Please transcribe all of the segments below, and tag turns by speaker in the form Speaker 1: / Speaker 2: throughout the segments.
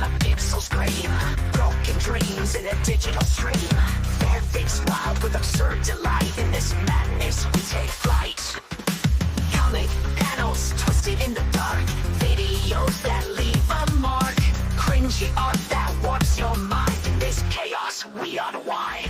Speaker 1: a pixel scream. Broken dreams in a digital stream. Fair face wild with absurd delight. In this madness we take flight. Comic panels twisted in the dark. Videos that leave a mark. Cringy art that warps your mind. In this chaos we unwind.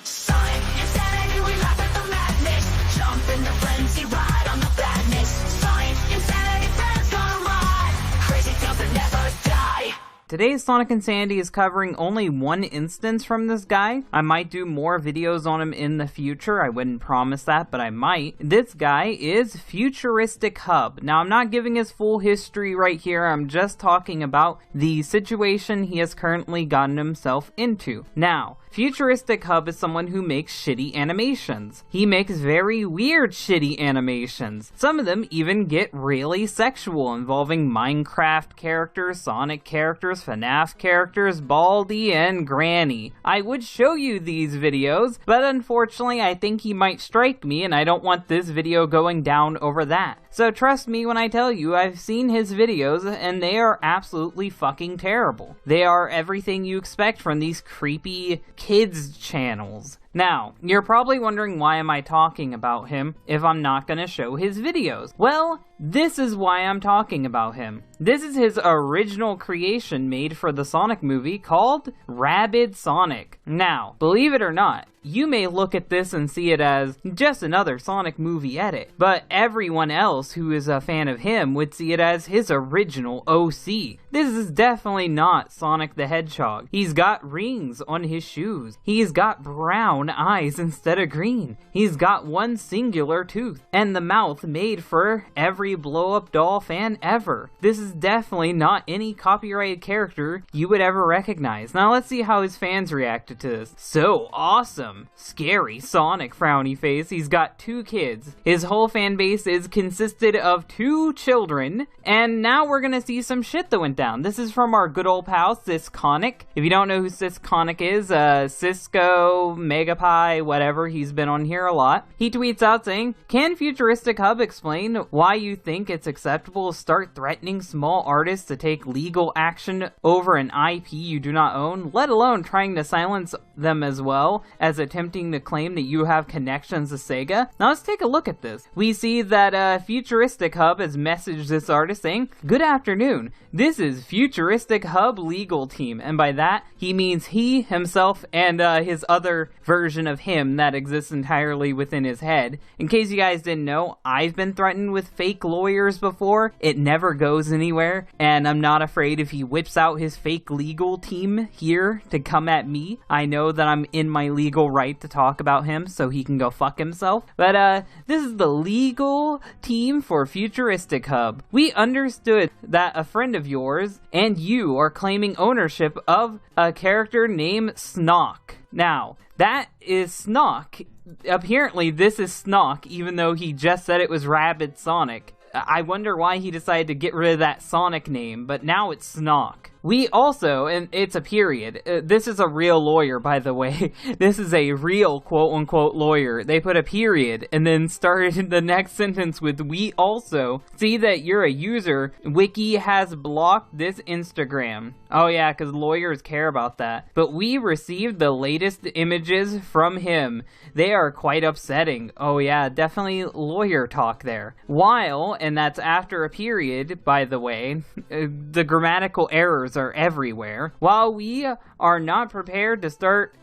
Speaker 1: Sonic insanity, we laugh at the madness. Jump in the frenzy, ride on the badness. Sonic insanity, fans gonna ride. Crazy tales that never die.
Speaker 2: Today's Sonic Insanity is covering only one instance from this guy. I might do more videos on him in the future. I wouldn't promise that, but I might. This guy is FuturisticHub. Now, I'm not giving his full history right here. I'm just talking about the situation he has currently gotten himself into. Now, FuturisticHub is someone who makes shitty animations. He makes very weird shitty animations. Some of them even get really sexual, involving Minecraft characters, Sonic characters, FNAF characters, Baldi, and Granny. I would show you these videos, but unfortunately I think he might strike me, and I don't want this video going down over that. So trust me when I tell you, I've seen his videos, and they are absolutely fucking terrible. They are everything you expect from these creepy kids channels. Now, you're probably wondering why am I talking about him if I'm not gonna show his videos? Well, this is why I'm talking about him. This is his original creation made for the Sonic movie called Rabid Sonic. Now, believe it or not, you may look at this and see it as just another Sonic movie edit, but everyone else who is a fan of him would see it as his original OC. This is definitely not Sonic the Hedgehog. He's got rings on his shoes. He's got brown eyes instead of green. He's got one singular tooth, and the mouth made for every blow-up doll fan ever. This is definitely not any copyrighted character you would ever recognize. Now let's see how his fans reacted to this. So awesome! Scary Sonic frowny face. He's got 2 kids. His whole fan base is consisted of 2 children, and now we're gonna see some shit that went down. This is from our good old pal Sysconic. If you don't know who Sysconic is, Cisco, Megapie, whatever, he's been on here a lot. He tweets out saying, "Can FuturisticHub explain why you think it's acceptable to start threatening small artists to take legal action over an IP you do not own, let alone trying to silence them as well as attempting to claim that you have connections to Sega?" Now let's take a look at this. We see that FuturisticHub has messaged this artist saying, "Good afternoon. This is FuturisticHub legal team." And by that, he means he, himself, and his other version of him that exists entirely within his head. In case you guys didn't know, I've been threatened with fake lawyers before. It never goes anywhere, and I'm not afraid if he whips out his fake legal team here to come at me. I know that I'm in my legal right to talk about him, so he can go fuck himself. But this is the legal team for FuturisticHub. We understood that a friend of yours and you are claiming ownership of a character named Snock. Now, that is Snock. Apparently this is Snock, even though he just said it was Rabid Sonic. I wonder why he decided to get rid of that Sonic name, but now it's Snock. We also, and it's a period, this is a real lawyer, by the way. This is a real quote-unquote lawyer. They put a period and then started the next sentence with, "We also see that you're a user. Wiki has blocked this Instagram." Oh yeah, because lawyers care about that. "But we received the latest images from him. They are quite upsetting." Oh yeah, definitely lawyer talk there. While, and that's after a period, by the way, the grammatical errors are everywhere. "While we are not prepared to start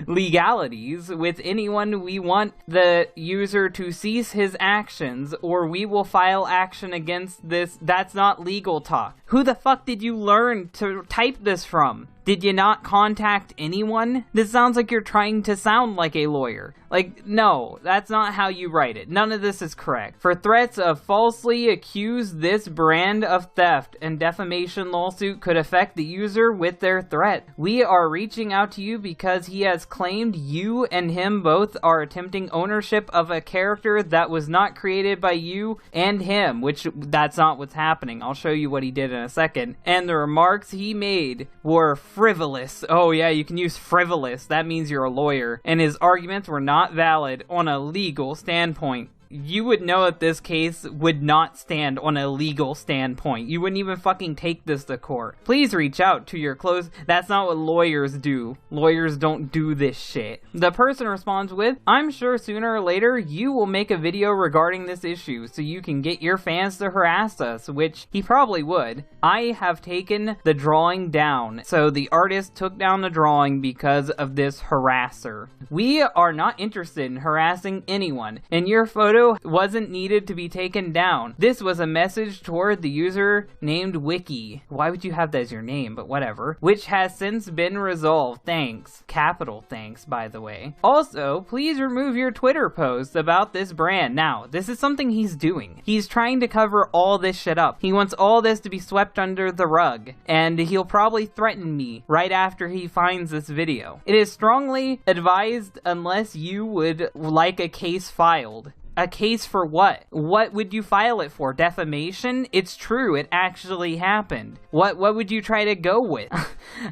Speaker 2: legalities with anyone, we want the user to cease his actions, or we will file action against this." That's not legal talk. Who the fuck did you learn to type this from? Did you not contact anyone? This sounds like you're trying to sound like a lawyer. Like, no, that's not how you write it. None of this is correct. "For threats of falsely accuse this brand of theft and defamation lawsuit could affect the user with their threat. We are reaching out to you because he has claimed you and him both are attempting ownership of a character that was not created by you and him," which that's not what's happening. I'll show you what he did in a second. "And the remarks he made were frivolous." Oh yeah, you can use frivolous. That means you're a lawyer. "And his arguments were not valid on a legal standpoint." you would know that this case would not stand on a legal standpoint. You wouldn't even fucking take this to court. Please reach out to your close. That's not what lawyers do. Lawyers don't do this shit. The person responds with, I'm sure sooner or later you will make a video regarding this issue so you can get your fans to harass us, which he probably would. I have taken the drawing down. So the artist took down the drawing because of this harasser. We are not interested in harassing anyone, and your photo wasn't needed to be taken down. This was a message toward the user named Wiki. Why would you have that as your name, but whatever. Which has since been resolved. Thanks. Capital thanks, by the way. Also, please remove your Twitter post about this brand. Now, this is something he's doing. He's trying to cover all this shit up. He wants all this to be swept under the rug, and he'll probably threaten me right after he finds this video. It is strongly advised unless you would like a case filed. A case for what? What would you file it for? Defamation? It's true, it actually happened. What would you try to go with?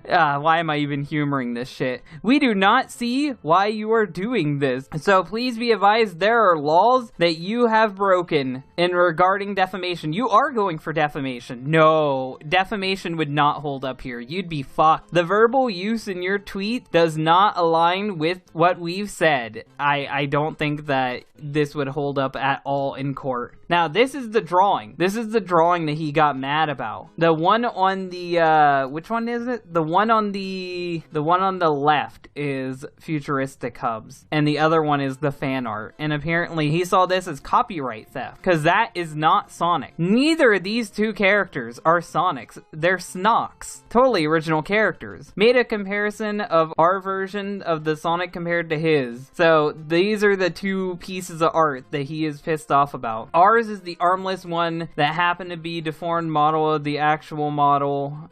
Speaker 2: Why am I even humoring this shit? We do not see why you are doing this. So please be advised there are laws that you have broken in regarding defamation. You are going for defamation. No, defamation would not hold up here. You'd be fucked. The verbal use in your tweet does not align with what we've said. I don't think that this would hold up at all in court. Now, this is the drawing. This is the drawing that he got mad about. The one on the, which one is it? The one on the left is FuturisticHub's, and the other one is the fan art. And apparently he saw this as copyright theft, because that is not Sonic. Neither of these two characters are Sonics. They're Snox. Totally original characters. Made a comparison of our version of the Sonic compared to his. So these are the two pieces of art that he is pissed off about. Ours is the armless one that happened to be deformed model of the actual model,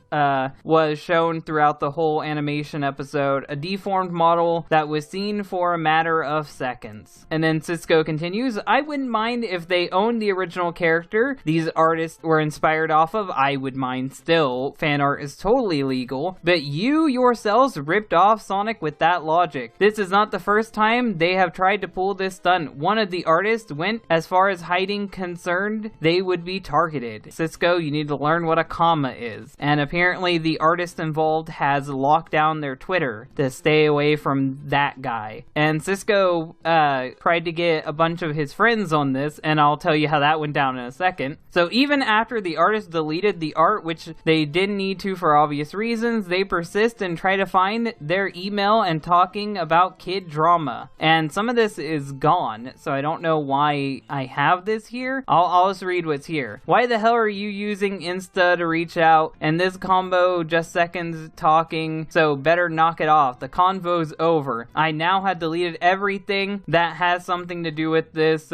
Speaker 2: was shown throughout the whole animation episode. A deformed model that was seen for a matter of seconds. And then Cisco continues, I wouldn't mind if they owned the original character these artists were inspired off of. I would mind still. Fan art is totally legal. But you yourselves ripped off Sonic with that logic. This is not the first time they have tried to pull this stunt. One of the artists went as far as hiding concerned they would be targeted. Cisco, you need to learn what a comma is. And apparently the artist involved has locked down their Twitter to stay away from that guy. And Cisco tried to get a bunch of his friends on this, and I'll tell you how that went down in a second. So even after the artist deleted the art, which they didn't need to for obvious reasons, they persist and try to find their email and talking about kid drama. And some of this is gone, so I don't know why I have this here. I'll just read what's here. Why the hell are you using Insta to reach out? And this combo just seconds talking, so better knock it off. The convo's over. I now have deleted everything that has something to do with this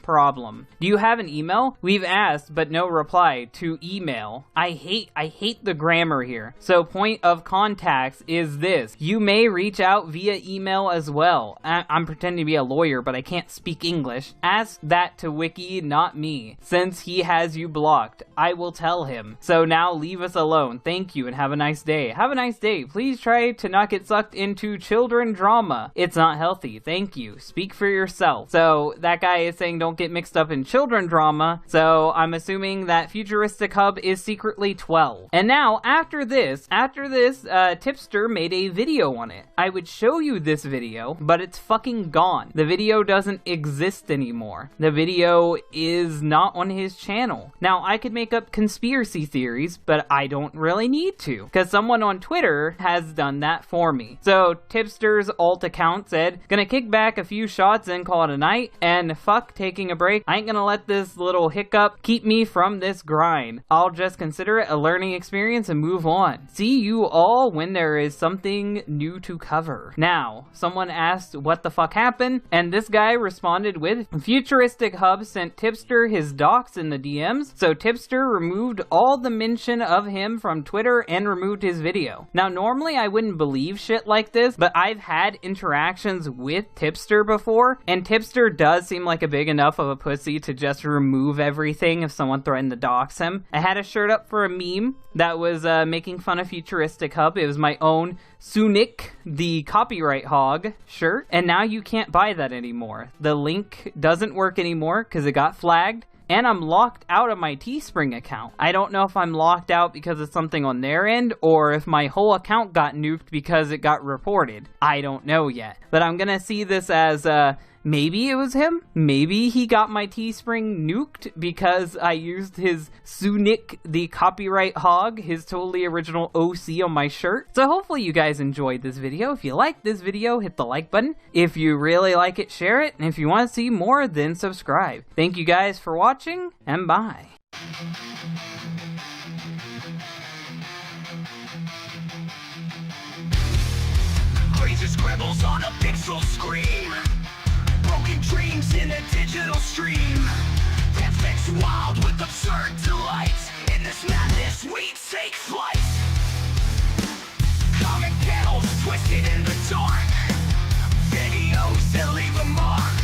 Speaker 2: problem. Do you have an email? We've asked, but no reply to email. I hate the grammar here. So point of contacts is this. You may reach out via email as well. I'm pretending to be a lawyer, but I can't speak English. Ask that to Wiki, not me. Since he has you blocked, I will tell him. So now leave us alone. Thank you and have a nice day. Have a nice day. Please try to not get sucked into children drama. It's not healthy. Thank you. Speak for yourself. So that guy is saying don't get mixed up in children drama. So I'm assuming that Futuristic Hub is secretly 12. And now after this, Tipster made a video on it. I would show you this video, but it's fucking gone. The video doesn't exist anymore. The video is not on his channel. Now, I could make up conspiracy theories, but I don't really need to, because someone on Twitter has done that for me. So, Tipster's alt account said, gonna kick back a few shots and call it a night, and fuck taking a break. I ain't gonna let this little hiccup keep me from this grind. I'll just consider it a learning experience and move on. See you all when there is something new to cover. Now, someone asked what the fuck happened, and this guy responded with, Futuristic Hub sent Tipster his docs in the DMs, so Tipster removed all the mention of him from Twitter and removed his video. Now, normally I wouldn't believe shit like this, but I've had interactions with Tipster before, and Tipster does seem like a big enough of a pussy to just remove everything if someone threatened to dox him. I had a shirt up for a meme that was making fun of Futuristic Hub. It was my own Sunik, the copyright hog shirt, and now you can't buy that anymore. The link link doesn't work anymore because it got flagged. And I'm locked out of my Teespring account. I don't know if I'm locked out because of something on their end or if my whole account got nuked because it got reported. I don't know yet. But I'm gonna see this as maybe it was him. Maybe he got my Teespring nuked because I used his Sunik the copyright hog, his totally original OC on my shirt. So hopefully you guys enjoyed this video. If you liked this video, hit the like button. If you really like it, share it. And if you want to see more, then subscribe. Thank you guys for watching, and bye.
Speaker 1: Crazy scribbles on a pixel screen, broken dreams in a digital stream. Ethics wild with absurd delight. In this madness we take flight. Comic panels twisted in the dark, videos that leave a mark.